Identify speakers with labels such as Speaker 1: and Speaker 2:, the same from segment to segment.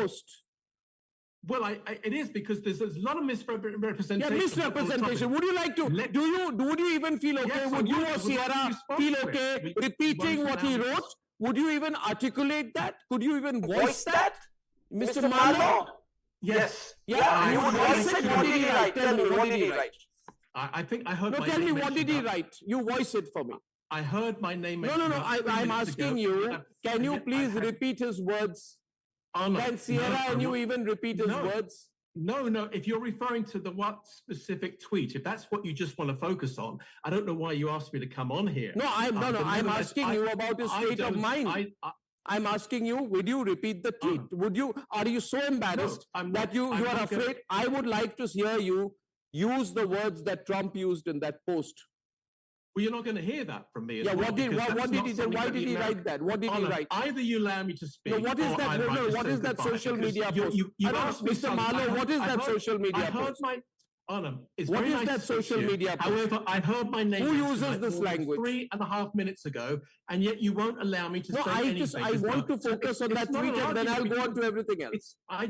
Speaker 1: post.
Speaker 2: Well, it is, because there's a lot of misrepresentation.
Speaker 1: Yeah, misrepresentation. Would you like to? Would you even feel okay?
Speaker 2: Yes,
Speaker 1: would you or Sierra feel okay repeating what he wrote? Would you even articulate that? Could you even voice that, Mr. Marlowe?
Speaker 3: Yes.
Speaker 1: Yeah, you voice it. What did he write? Tell me, what did he write?
Speaker 2: I think I heard.
Speaker 1: No, tell me, what did he write? You voice it for me.
Speaker 2: I heard my name.
Speaker 1: No. I'm asking you. Can you please repeat his words? Can Sierra and you even repeat his words?
Speaker 2: No. If you're referring to the what specific tweet, if that's what you just want to focus on, I don't know why you asked me to come on here.
Speaker 1: I'm asking you about his state of mind. I'm asking you, would you repeat the tweet? Are you so embarrassed that you are afraid? I would like to hear you use the words that Trump used in that post.
Speaker 2: Well, you're not going to hear that from me.
Speaker 1: Why did he write that? What did he write?
Speaker 2: Either you allow me to speak.
Speaker 1: No, what is that? What is that social media post? Mr. Marlowe, what is that social media post?
Speaker 2: Arnab,
Speaker 1: what is that social media post?
Speaker 2: However, I heard my name.
Speaker 1: Who uses this language?
Speaker 2: 3.5 minutes ago, and yet you won't allow me to say anything.
Speaker 1: I want to focus on that tweet, and then I'll go on to everything else.
Speaker 2: I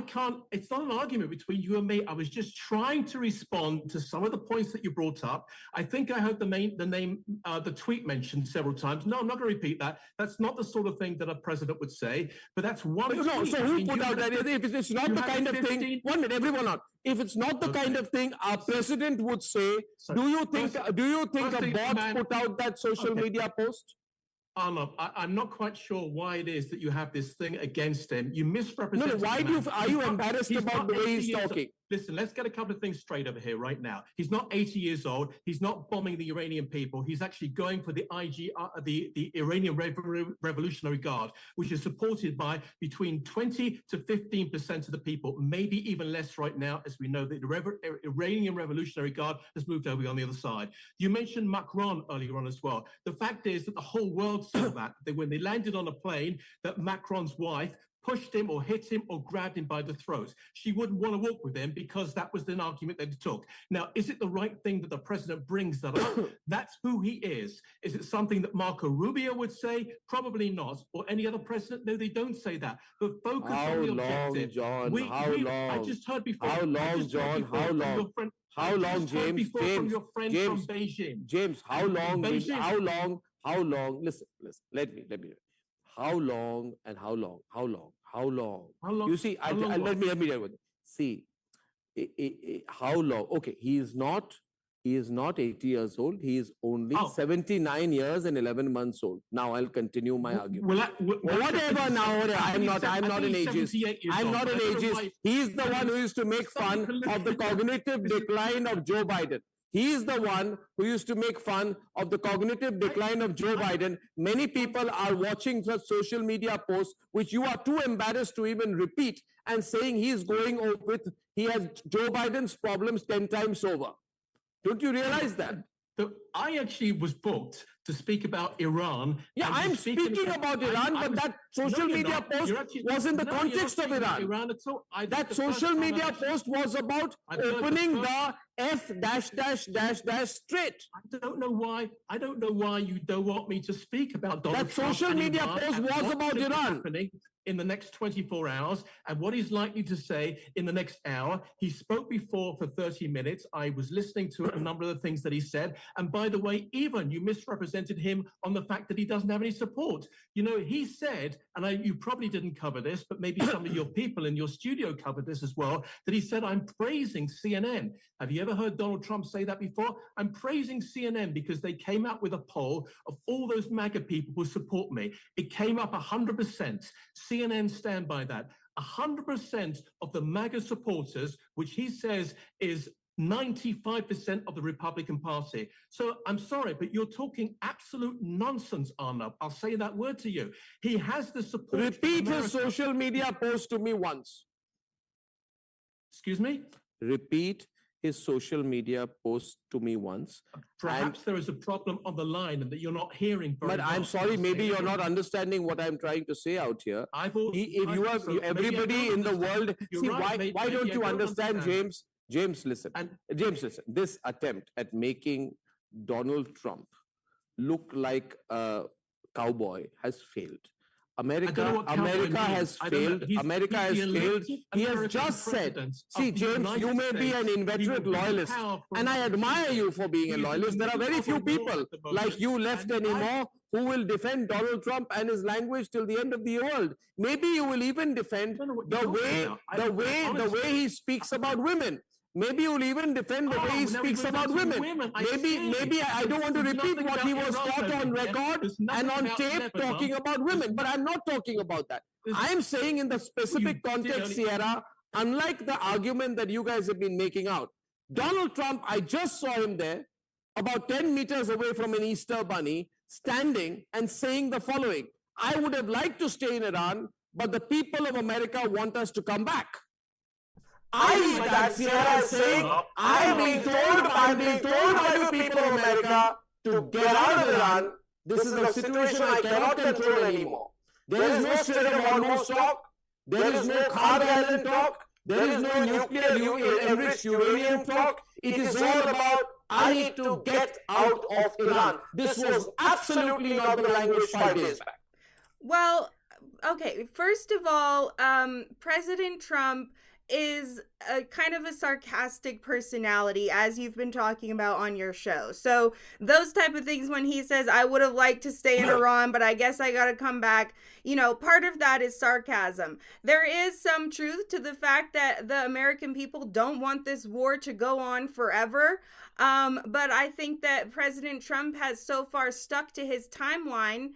Speaker 2: can't. It's not an argument between you and me. I was just trying to respond to some of the points that you brought up. I think I heard the tweet mentioned several times. No, I'm not going to repeat that. That's not the sort of thing that a president would say. But that's one.
Speaker 1: No, so who put out that? If it's not the kind of thing. 1 minute, everyone on. If it's not the kind of thing our president would say, do you think a bot put out that social media post?
Speaker 2: Arnab, I'm not quite sure why it is that you have this thing against him. You misrepresent.
Speaker 1: No, are you embarrassed about the way he's talking?
Speaker 2: Listen, let's get a couple of things straight over here right now. He's not 80 years old. He's not bombing the Iranian people. He's actually going for the Iranian Revolutionary Guard, which is supported by between 20 to 15% of the people, maybe even less right now, as we know that the Iranian Revolutionary Guard has moved over on the other side. You mentioned Macron earlier on as well. The fact is that the whole world saw that when they landed on a plane, that Macron's wife pushed him or hit him or grabbed him by the throat. She wouldn't want to walk with him because that was an argument that he took. Now, is it the right thing that the president brings that up? That's who he is. Is it something that Marco Rubio would say? Probably not. Or any other president? No, they don't say that. But focus on the objective.
Speaker 1: John? How long?
Speaker 2: I just heard before.
Speaker 1: How long, John? How long? How long, James?
Speaker 2: From your friend from Beijing.
Speaker 1: James, how long? How long? Listen. Let me. How long and how long? How long? You see, let me tell you. See, how long? Okay, he is not 80 years old. He is only 79 years and 11 months old. Now I'll continue my argument. Whatever now, I'm not an ageist. I'm not an ageist. He's the one who used to make fun of the cognitive decline of Joe Biden. He is the one who used to make fun of the cognitive decline of Joe Biden. Many people are watching such social media posts, which you are too embarrassed to even repeat, and saying he has Joe Biden's problems 10 times over. Don't you realize that?
Speaker 2: So I actually was booked to speak about Iran.
Speaker 1: Yeah, I'm speaking about Iran, but that social media post was in the context of Iran. That social media post was about opening the F-dash-dash-dash-dash Strait.
Speaker 2: I don't know why you don't want me to speak about Donald
Speaker 1: Trump.
Speaker 2: That
Speaker 1: social media post was about Iran.
Speaker 2: In the next 24 hours, and what he's likely to say in the next hour. He spoke before for 30 minutes. I was listening to a number of the things that he said. And by the way, even you misrepresented him on the fact that he doesn't have any support. You know, he said, and you probably didn't cover this, but maybe some of your people in your studio covered this as well, that he said, I'm praising CNN. Have you ever heard Donald Trump say that before? I'm praising CNN because they came out with a poll of all those MAGA people who support me. It came up 100%. CNN stand by that. 100% of the MAGA supporters, which he says is 95% of the Republican Party. So I'm sorry, but you're talking absolute nonsense, Arnab. I'll say that word to you. He has the support.
Speaker 1: Repeat his social media post to me once.
Speaker 2: Excuse me?
Speaker 1: Repeat his social media post to me once.
Speaker 2: Perhaps there is a problem on the line and that you're not hearing very
Speaker 1: well. But I'm sorry, maybe you're not understanding what I'm trying to say out here. Everybody in the world, see, why don't you understand, James? James, listen. James, listen. This attempt at making Donald Trump look like a cowboy has failed. America has failed. America has failed. He has just said, see, James, you may be an inveterate loyalist, and I admire you for being a loyalist. There are very few people like you left anymore who will defend Donald Trump and his language till the end of the world. Maybe you will even defend the way he speaks about women. Maybe you'll even defend the way he speaks about women. Maybe I don't want to repeat what he was caught on record and on tape talking about women, but I'm not talking about that. I'm saying in the specific context, Sierra, unlike the argument that you guys have been making out, Donald Trump, I just saw him there, about 10 meters away from an Easter bunny, standing and saying the following: I would have liked to stay in Iran, but the people of America want us to come back. That Sierra is saying, I'm being told by the people of America to get out of Iran. This is a situation I cannot control anymore. There is no Strait of Hormuz talk. There is no Kharg Island talk. There is no nuclear enriched uranium talk. It is all about, I need to get out of Iran. This was absolutely not the language 5 days back.
Speaker 3: Well, okay, first of all, President Trump is a kind of a sarcastic personality, as you've been talking about on your show. So those type of things, when he says, I would have liked to stay in Iran, but I guess I got to come back, you know, part of that is sarcasm. There is some truth to the fact that the American people don't want this war to go on forever. But I think that President Trump has so far stuck to his timeline,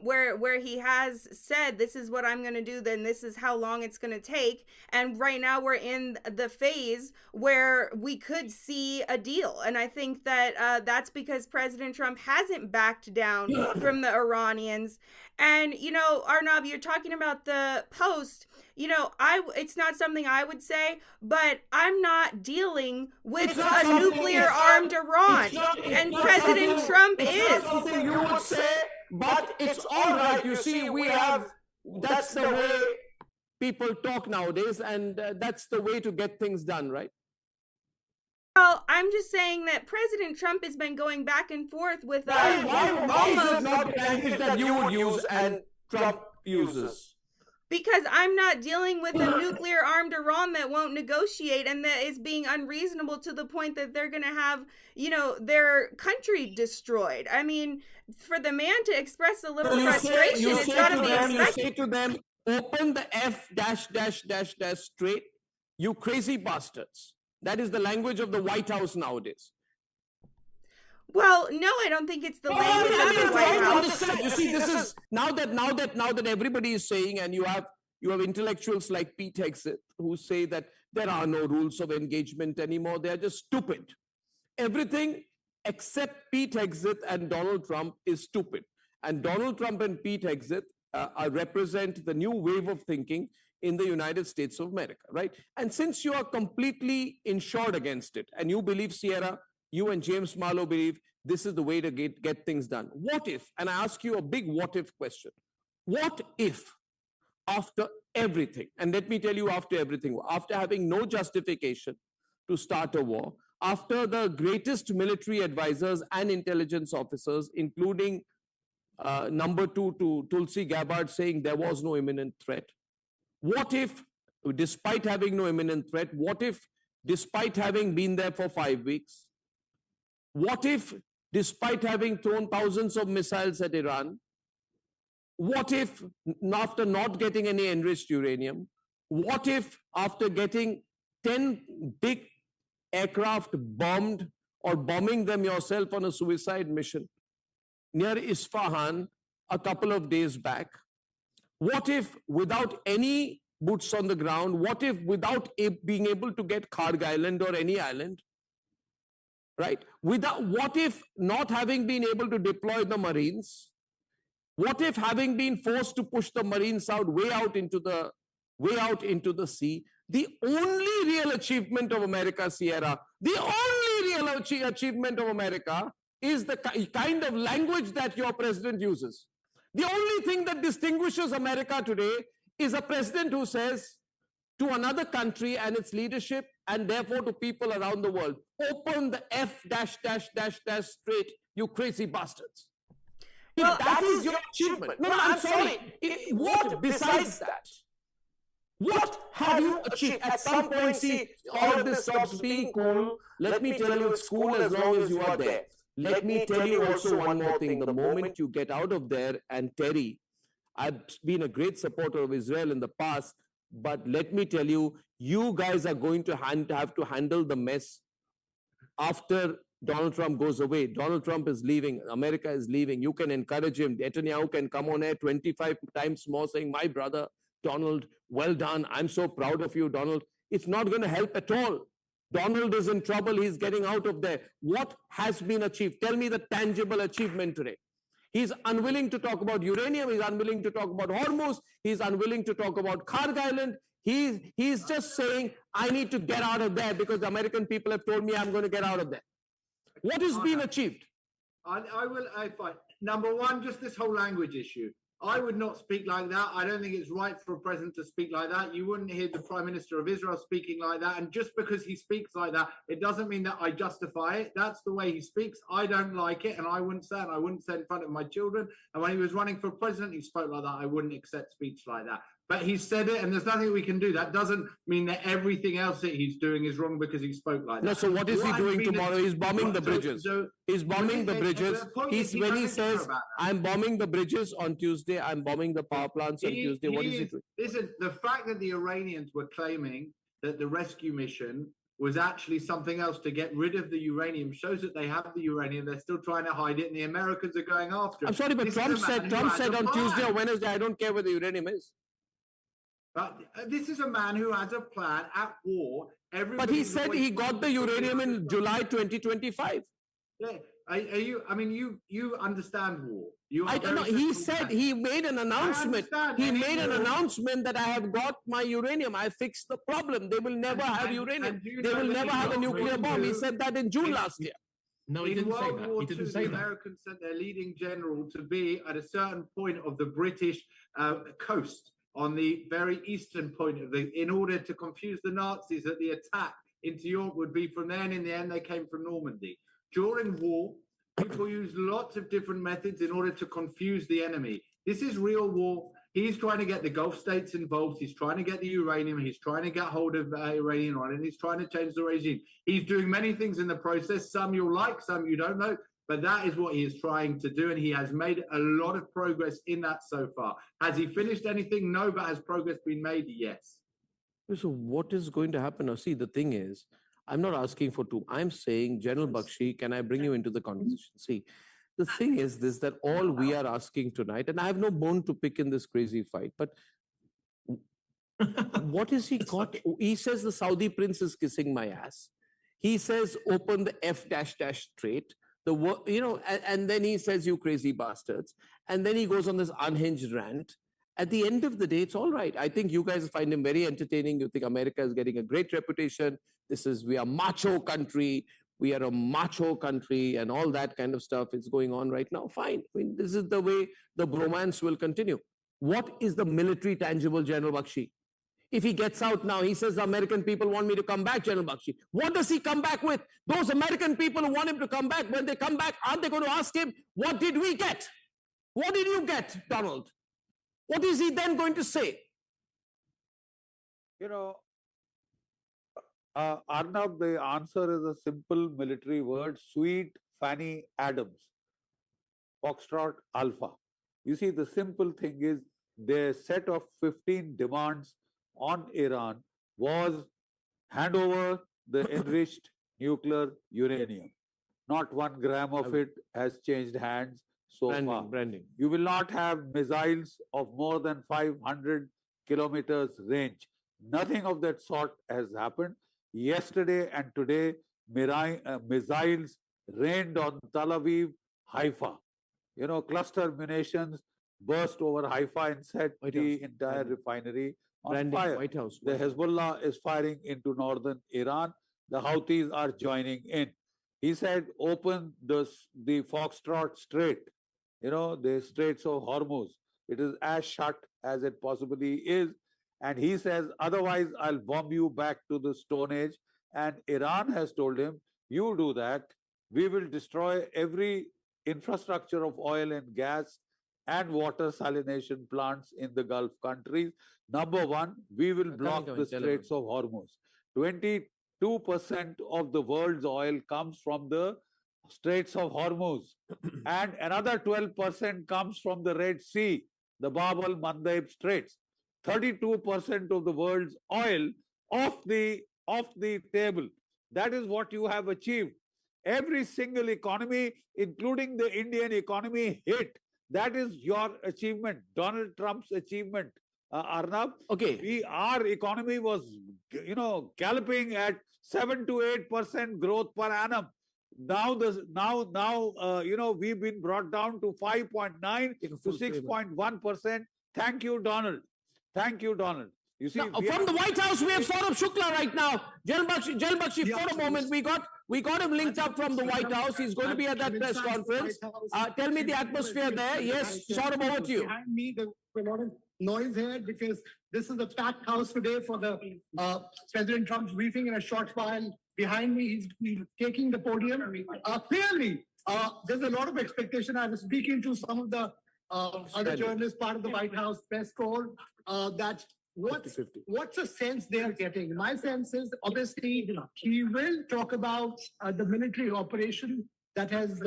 Speaker 3: where he has said, this is what I'm going to do, then this is how long it's going to take. And right now we're in the phase where we could see a deal. And I think that that's because President Trump hasn't backed down from the Iranians. And, you know, Arnab, you're talking about the post. You know, it's not something I would say, but I'm not dealing with a nuclear-armed Iran. And President Trump is.
Speaker 1: It's not something you would say, but it's all right. You see, that's the way people talk nowadays, and that's the way to get things done, right?
Speaker 3: Well, I'm just saying that President Trump has been going back and forth with
Speaker 1: why is it not the language that you would use and Trump uses?
Speaker 3: Because I'm not dealing with a nuclear-armed Iran that won't negotiate and that is being unreasonable to the point that they're going to have, you know, their country destroyed. I mean, for the man to express a little frustration, it's got to be expected.
Speaker 1: You say to them, open the F -- straight, you crazy bastards. That is the language of the White House nowadays.
Speaker 3: Well, no, I don't think it's the language of the White House.
Speaker 1: You see, this is now that everybody is saying, and you have intellectuals like Pete Hegseth who say that there are no rules of engagement anymore. They are just stupid. Everything except Pete Hegseth and Donald Trump is stupid. And Donald Trump and Pete Hegseth represent the new wave of thinking in the United States of America, right? And since you are completely insured against it, and you believe, Sierra, you and James Marlowe believe this is the way to get things done. What if, and I ask you a big what if question, what if after everything, and let me tell you after everything, after having no justification to start a war, after the greatest military advisors and intelligence officers, including number 2 to Tulsi Gabbard, saying there was no imminent threat, what if, despite having no imminent threat, what if, despite having been there for 5 weeks, what if, despite having thrown thousands of missiles at Iran, what if, after not getting any enriched uranium, what if, after getting 10 big aircraft bombed or bombing them yourself on a suicide mission near Isfahan a couple of days back, what if, without any boots on the ground, what if, without being able to get Kharg Island or any island, right? What if, not having been able to deploy the Marines, what if, having been forced to push the Marines way out into the sea, the only real achievement of America, Sierra, the only real achievement of America is the kind of language that your president uses. The only thing that distinguishes America today is a president who says to another country and its leadership, and therefore to people around the world, open the F -- straight, you crazy bastards. If that is your achievement, no, I'm sorry. What besides that? What have you achieved? At some point, see, all of this stops being cool. Let me tell you, it's cool as long as you are there. Let me tell you also one more thing. The moment you get out of there, and Terry, I've been a great supporter of Israel in the past, but let me tell you, you guys are going to have to handle the mess after Donald Trump goes away. Donald Trump is leaving. America is leaving. You can encourage him. Netanyahu can come on air 25 times more saying, my brother, Donald, well done. I'm so proud of you, Donald. It's not going to help at all. Donald is in trouble. He's getting out of there. What has been achieved? Tell me the tangible achievement today. He's unwilling to talk about uranium. He's unwilling to talk about Hormuz. He's unwilling to talk about Karg Island. He's just saying, I need to get out of there because the American people have told me I'm going to get out of there. What has been achieved?
Speaker 4: Fine. Number one, just this whole language issue. I would not speak like that. I don't think it's right for a president to speak like that. You wouldn't hear the Prime Minister of Israel speaking like that. And just because he speaks like that, it doesn't mean that I justify it. That's the way he speaks. I don't like it, and I wouldn't say it. I wouldn't say it in front of my children. And when he was running for president, he spoke like that. I wouldn't accept speech like that. But he said it, and there's nothing we can do. That doesn't mean that everything else that he's doing is wrong because he spoke like that.
Speaker 1: No, so what is he doing tomorrow? He's bombing the bridges. He's bombing the bridges. When he says, I'm bombing the bridges on Tuesday, I'm bombing the power plants on Tuesday, what is he doing?
Speaker 4: Listen, the fact that the Iranians were claiming that the rescue mission was actually something else to get rid of the uranium shows that they have the uranium. They're still trying to hide it, and the Americans are going after it.
Speaker 1: I'm sorry, but Trump said on Tuesday or Wednesday, I don't care where the uranium is.
Speaker 4: But this is a man who has a plan at war.
Speaker 1: But he said he got the uranium in July 2025.
Speaker 4: Yeah. You understand war.
Speaker 1: I don't know. He said he made an announcement. He made an announcement that I have got my uranium. I fixed the problem. They will never have uranium. They will never have a nuclear bomb. He said that in June last year.
Speaker 2: No, he didn't say that. He didn't say that.
Speaker 4: The Americans sent their leading general to be at a certain point of the British coast, on the very eastern point of in order to confuse the Nazis that the attack into Europe would be from there. And in the end, they came from Normandy. During war, people use lots of different methods in order to confuse the enemy. This is real war. He's trying to get the Gulf states involved. He's trying to get the uranium. He's trying to get hold of Iranian oil, and he's trying to change the regime. He's doing many things in the process. Some you'll like, some you don't know. But that is what he is trying to do, and he has made a lot of progress in that so far. Has he finished anything? No, but has progress been made? Yes.
Speaker 1: So what is going to happen now? See, the thing is, I'm not asking for two. I'm saying, General Bakshi, can I bring you into the conversation? See, the thing is this, that all we are asking tonight, and I have no bone to pick in this crazy fight, but what is he got? He says the Saudi prince is kissing my ass. He says, open the F-Strait. And then he says, you crazy bastards. And then he goes on this unhinged rant. At the end of the day, it's all right. I think you guys find him very entertaining. You think America is getting a great reputation. We are macho country. We are a macho country and all that kind of stuff is going on right now. Fine. I mean, this is the way the bromance will continue. What is the military tangible, General Bakshi? If he gets out now, he says the American people want me to come back, General Bakshi. What does he come back with? Those American people who want him to come back, when they come back, aren't they going to ask him, what did we get? What did you get, Donald? What is he then going to say?
Speaker 5: Arnab, the answer is a simple military word, sweet Fanny Adams, Foxtrot Alpha. You see, the simple thing is their set of 15 demands on Iran was hand over the enriched nuclear uranium. Not 1 gram of it has changed hands so far.
Speaker 1: Branding.
Speaker 5: You will not have missiles of more than 500 kilometers range. Nothing of that sort has happened. Yesterday and today, missiles rained on Tel Aviv, Haifa. Cluster munitions burst over Haifa and set the entire refinery on fire.
Speaker 1: White House.
Speaker 5: The Hezbollah is firing into northern Iran. The Houthis are joining in. He said, open the Foxtrot Strait, the Straits of Hormuz. It is as shut as it possibly is. And he says, otherwise, I'll bomb you back to the Stone Age. And Iran has told him, you do that, we will destroy every infrastructure of oil and gas and water salination plants in the Gulf countries. Number one, we will block the Straits of Hormuz. 22% of the world's oil comes from the Straits of Hormuz, and another 12% comes from the Red Sea, the Bab al-Mandeb Straits. 32% of the world's oil off the table. That is what you have achieved. Every single economy, including the Indian economy, hit. That is your achievement, Donald Trump's achievement, Arnab.
Speaker 1: Okay.
Speaker 5: Our economy was, galloping at 7 to 8% growth per annum. Now, we've been brought down to 5.9 to 6.1%. Thank you, Donald. Thank you, Donald. You see,
Speaker 1: now, from the White House, we have Saurabh Shukla right now. Jalbakshi, for a moment, we got him linked up from the White House. He's going to be at that press conference. Tell me the atmosphere there. Yes, Saurabh, over to you.
Speaker 6: Behind me, there's a lot of noise here because this is a packed house today for the President Trump's briefing. In a short while, behind me, he's taking the podium. Clearly, there's a lot of expectation. I was speaking to some of the other journalists, part of the White House press corps, that what's the sense they are getting? My sense is, obviously, he will talk about the military operation that has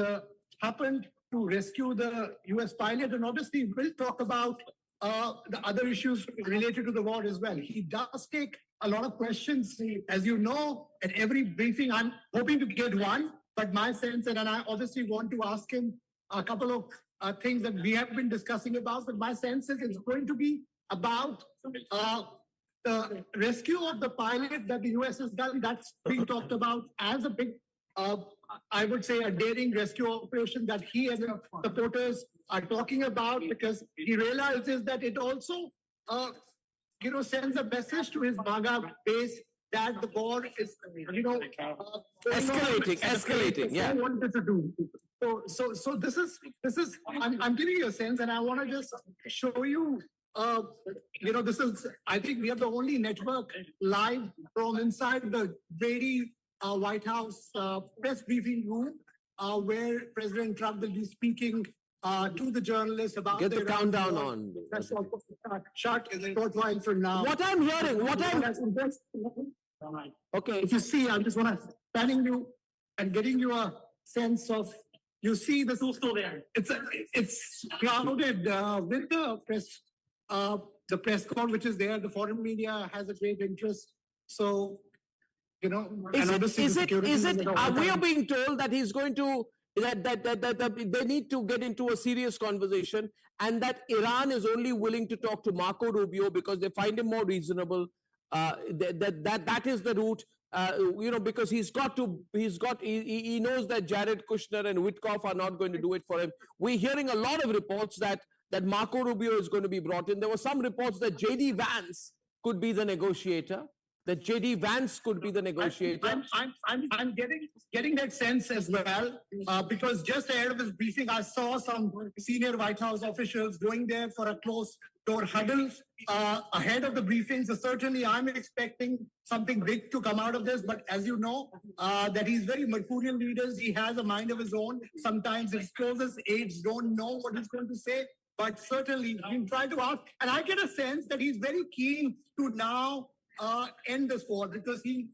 Speaker 6: happened to rescue the U.S. pilot, and obviously will talk about the other issues related to the war as well. He does take a lot of questions, as you know, at every briefing. I'm hoping to get one, but my sense, and I obviously want to ask him a couple of things that we have been discussing about, but my sense is it's going to be about the rescue of the pilot that the U.S. has done. That's being talked about as a big, I would say, a daring rescue operation that he and his supporters are talking about, because he realizes that it also, sends a message to his MAGA base that the war is,
Speaker 1: escalating. Yeah.
Speaker 6: Wanted to do. So this is. I'm giving you a sense, and I want to just show you. This is, I think we have the only network live from inside the Brady White House press briefing room, where President Trump will be speaking to the journalists about
Speaker 1: the countdown on.
Speaker 6: That's short while from now.
Speaker 1: What I'm hearing,
Speaker 6: okay, if you see, I just want to panning you and getting you a sense of. You see the still there. It's crowded with the press corps, which is there. The foreign media has a great interest. So,
Speaker 1: we are being told that he's going to, that they need to get into a serious conversation, and that Iran is only willing to talk to Marco Rubio because they find him more reasonable. That is the route. Because he knows that Jared Kushner and Witkoff are not going to do it for him. We're hearing a lot of reports that Marco Rubio is going to be brought in. There were some reports that J.D. Vance could be the negotiator. I'm
Speaker 6: getting that sense as well, because just ahead of his briefing, I saw some senior White House officials going there for a close door huddle ahead of the briefing. So certainly I'm expecting something big to come out of this. But as you know, that he's very mercurial leaders. He has a mind of his own. Sometimes his closest aides don't know what he's going to say. But certainly he's trying to ask. And I get a sense that he's very keen to now end this war, because he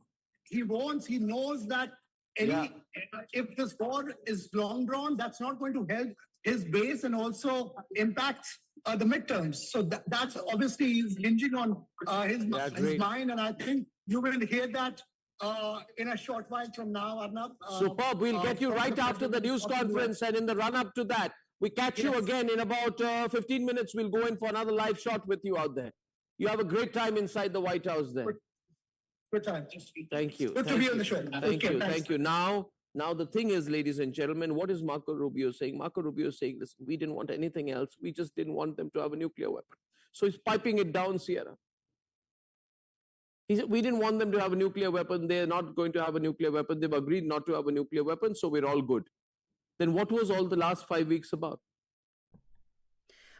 Speaker 6: knows that if this war is long drawn, that's not going to help his base and also impact the midterms. So that's obviously he's hinging on his mind, and I think you will hear that in a short while from now, Arnab.
Speaker 1: Superb. We'll get you right after the news conference, and in the run-up to that, we catch you again in about 15 minutes. We'll go in for another live shot with you out there. You have a great time inside the White House there.
Speaker 6: Good time.
Speaker 1: Thank you.
Speaker 6: Good to be on the show.
Speaker 1: Thank you. Now the thing is, ladies and gentlemen, what is Marco Rubio saying? Marco Rubio is saying, listen, we didn't want anything else. We just didn't want them to have a nuclear weapon. So he's piping it down, Sierra. He said, we didn't want them to have a nuclear weapon. They're not going to have a nuclear weapon. They've agreed not to have a nuclear weapon, so we're all good. Then what was all the last 5 weeks about?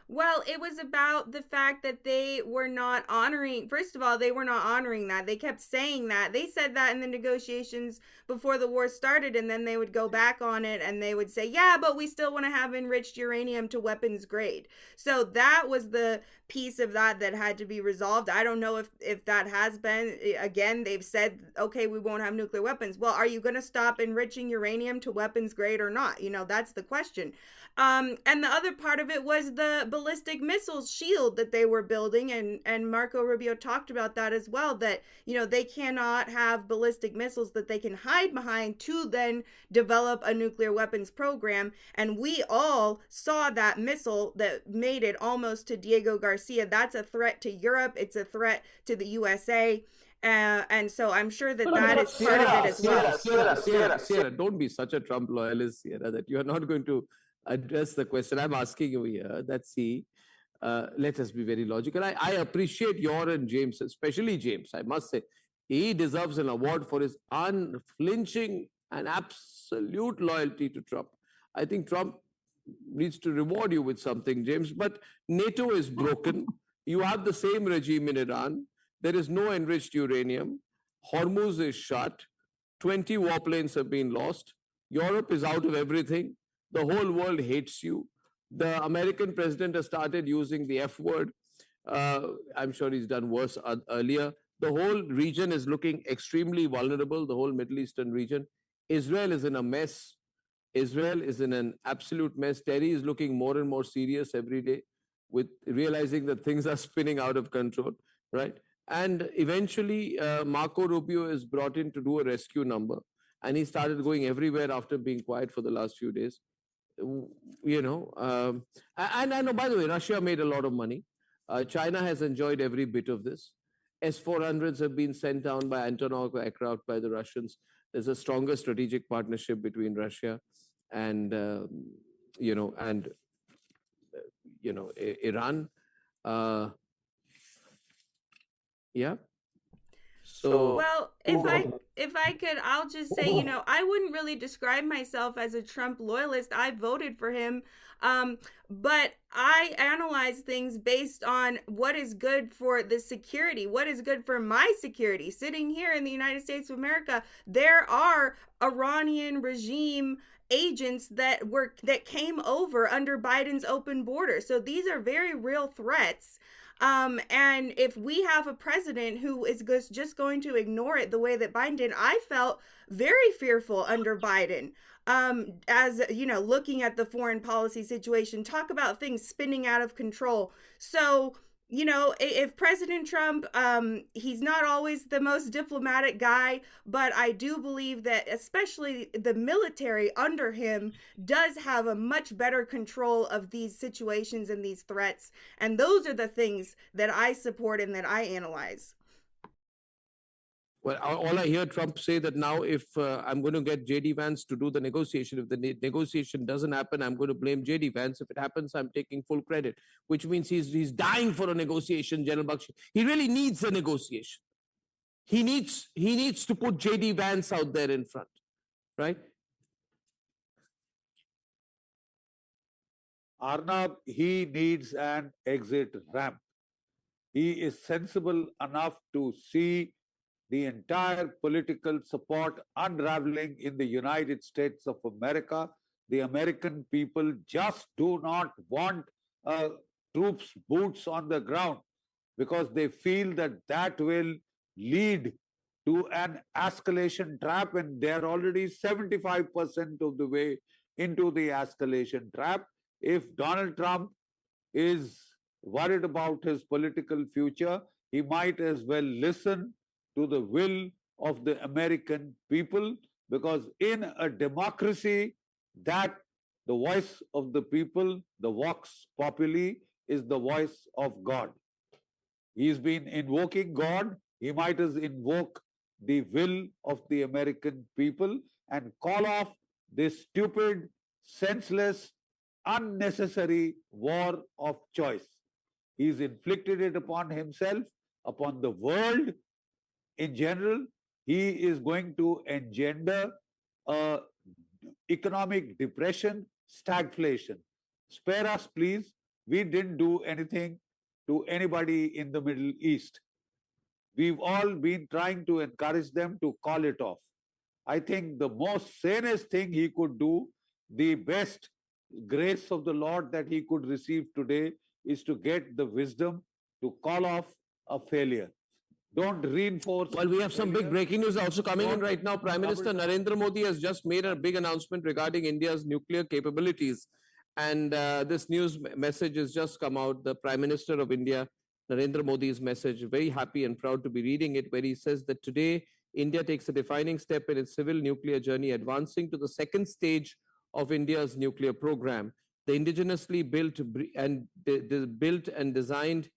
Speaker 3: Well, it was about the fact that they were not honoring, first of all, they were not honoring that. They kept saying that. They said that in the negotiations before the war started, and then they would go back on it and they would say, yeah, but we still want to have enriched uranium to weapons grade. So that was the piece of that that had to be resolved. I don't know if that has been. Again, they've said, okay, we won't have nuclear weapons. Well, are you going to stop enriching uranium to weapons grade or not? That's the question. And the other part of it was the ballistic missiles shield that they were building, and Marco Rubio talked about that as well, that they cannot have ballistic missiles that they can hide behind to then develop a nuclear weapons program. And we all saw that missile that made it almost to Diego Garcia. That's a threat to Europe. It's a threat to the USA. And so I'm sure that that is part of it as well.
Speaker 1: Sierra, don't be such a Trump loyalist, Sierra, that you are not going to address the question I'm asking you here. Let us be very logical. I appreciate your and James, especially James, I must say. He deserves an award for his unflinching and absolute loyalty to Trump. I think Trump needs to reward you with something, James. But NATO is broken. You have the same regime in Iran. There is no enriched uranium. Hormuz is shut. 20 warplanes have been lost. Europe is out of everything. The whole world hates you. The American president has started using the F word. I'm sure he's done worse earlier. The whole region is looking extremely vulnerable, the whole Middle Eastern region. Israel is in a mess. Israel is in an absolute mess. Terry is looking more and more serious every day, with realizing that things are spinning out of control, right? And eventually, Marco Rubio is brought in to do a rescue number. And he started going everywhere after being quiet for the last few days. And I know, by the way, Russia made a lot of money. China has enjoyed every bit of this. S-400s have been sent down by Antonov aircraft by the Russians. There's a stronger strategic partnership between Russia and Iran. Yeah. So
Speaker 3: well, if I could, I'll just say, I wouldn't really describe myself as a Trump loyalist. I voted for him. But I analyze things based on what is good for the security, what is good for my security. Sitting here in the United States of America, there are Iranian regime agents that came over under Biden's open border. So these are very real threats. And if we have a president who is just going to ignore it the way that Biden did, I felt very fearful under Biden. As looking at the foreign policy situation, talk about things spinning out of control. So, if President Trump, he's not always the most diplomatic guy, but I do believe that especially the military under him does have a much better control of these situations and these threats. And those are the things that I support and that I analyze.
Speaker 1: Well, all I hear Trump say that now if I'm going to get J.D. Vance to do the negotiation, if the negotiation doesn't happen, I'm going to blame J.D. Vance. If it happens, I'm taking full credit, which means he's dying for a negotiation, General Bakshi. He really needs a negotiation. He needs to put J.D. Vance out there in front, right?
Speaker 5: Arnab, he needs an exit ramp. He is sensible enough to see the entire political support unraveling in the United States of America. The American people just do not want troops, boots on the ground, because they feel that will lead to an escalation trap, and they're already 75% of the way into the escalation trap. If Donald Trump is worried about his political future, he might as well listen to the will of the American people, because in a democracy, that the voice of the people, the vox populi, is the voice of God. He's been invoking God. He might as invoke the will of the American people and call off this stupid, senseless, unnecessary war of choice. He's inflicted it upon himself, upon the world in general. He is going to engender economic depression, stagflation. Spare us, please. we didn't do anything to anybody in the Middle East. We've all been trying to encourage them to call it off. I think the most sanest thing he could do, the best grace of the Lord that he could receive today, is to get the wisdom to call off a failure. Don't reinforce.
Speaker 1: Well, we have some big
Speaker 5: failure.
Speaker 1: breaking news also coming in
Speaker 5: Don't
Speaker 1: right now. Prime Minister
Speaker 5: double down.
Speaker 1: Narendra Modi has just made a big announcement regarding India's nuclear capabilities. And this news message has just come out. The Prime Minister of India, Narendra Modi's message, very happy and proud to be reading it, where he says that today India takes a defining step in its civil nuclear journey, advancing to the second stage of India's nuclear program. The indigenously built and designed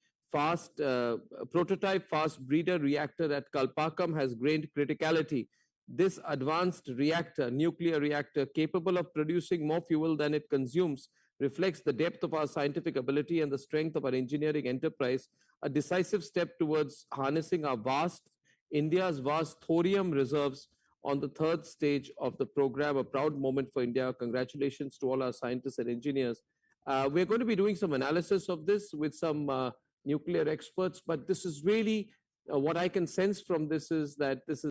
Speaker 1: prototype fast breeder reactor at Kalpakkam has gained criticality. This advanced reactor, nuclear reactor, capable of producing more fuel than it consumes, reflects the depth of our scientific ability and the strength of our engineering enterprise, a decisive step towards harnessing India's vast thorium reserves on the third stage of the program. A proud moment for India. Congratulations to all our scientists and engineers. We're going to be doing some analysis of this with some nuclear experts, but this is really what I can sense from this is that this is